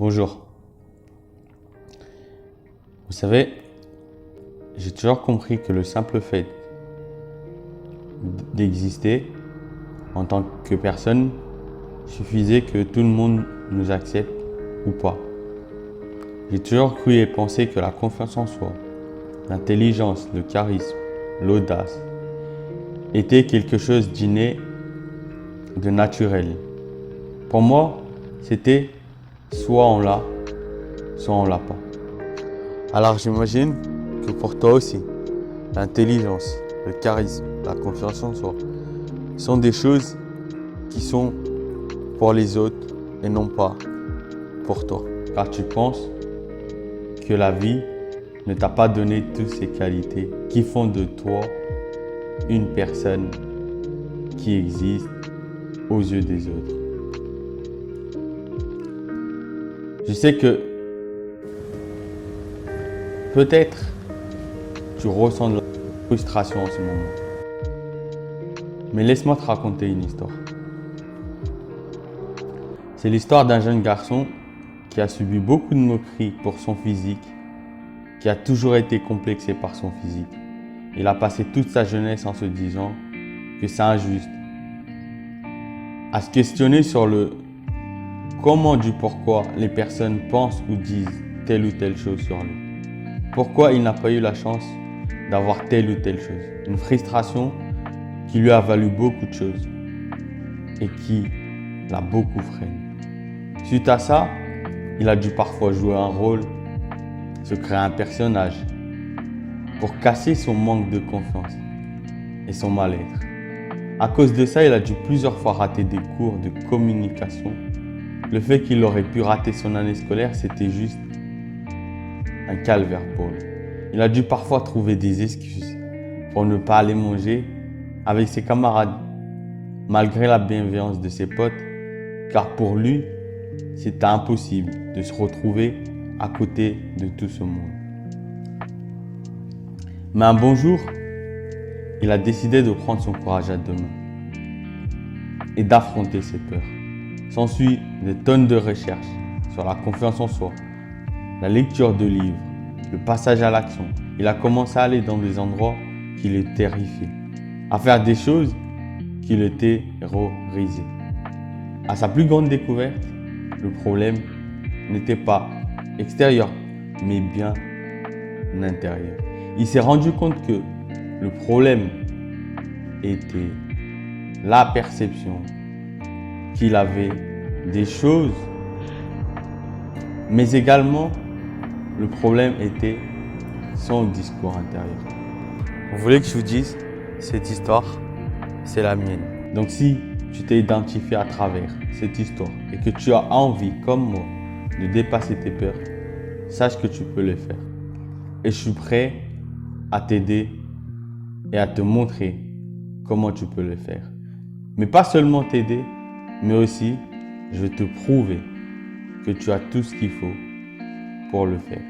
Bonjour. Vous savez, j'ai toujours compris que le simple fait d'exister en tant que personne suffisait que tout le monde nous accepte ou pas. J'ai toujours cru et pensé que la confiance en soi, l'intelligence, le charisme, l'audace était quelque chose d'inné, de naturel. Pour moi, c'était soit on l'a, soit on l'a pas. Alors j'imagine que pour toi aussi, l'intelligence, le charisme, la confiance en soi sont des choses qui sont pour les autres et non pas pour toi. Car tu penses que la vie ne t'a pas donné toutes ces qualités qui font de toi une personne qui existe aux yeux des autres. Je sais que peut-être tu ressens de la frustration en ce moment. Mais laisse-moi te raconter une histoire. C'est l'histoire d'un jeune garçon qui a subi beaucoup de moqueries pour son physique, qui a toujours été complexé par son physique. Il a passé toute sa jeunesse en se disant que c'est injuste, à se questionner sur le comment du pourquoi les personnes pensent ou disent telle ou telle chose sur lui. Pourquoi il n'a pas eu la chance d'avoir telle ou telle chose. Une frustration qui lui a valu beaucoup de choses et qui l'a beaucoup freiné. Suite à ça, il a dû parfois jouer un rôle, se créer un personnage pour casser son manque de confiance et son mal-être. À cause de ça, il a dû plusieurs fois rater des cours de communication. Le fait qu'il aurait pu rater son année scolaire, c'était juste un calvaire pour lui. Il a dû parfois trouver des excuses pour ne pas aller manger avec ses camarades, malgré la bienveillance de ses potes, car pour lui, c'était impossible de se retrouver à côté de tout ce monde. Mais un bon jour, il a décidé de prendre son courage à deux mains et d'affronter ses peurs. S'ensuit des tonnes de recherches sur la confiance en soi, la lecture de livres, le passage à l'action. Il a commencé à aller dans des endroits qui le terrifiaient, à faire des choses qui le terrorisaient. À sa plus grande découverte, le problème n'était pas extérieur, mais bien intérieur. Il s'est rendu compte que le problème était la perception qu'il avait des choses, mais également le problème était son discours intérieur. Vous voulez que je vous dise, cette histoire, c'est la mienne. Donc si tu t'es identifié à travers cette histoire et que tu as envie, comme moi, de dépasser tes peurs, sache que tu peux le faire. Et je suis prêt à t'aider et à te montrer comment tu peux le faire. Mais pas seulement t'aider, mais aussi je vais te prouver que tu as tout ce qu'il faut pour le faire.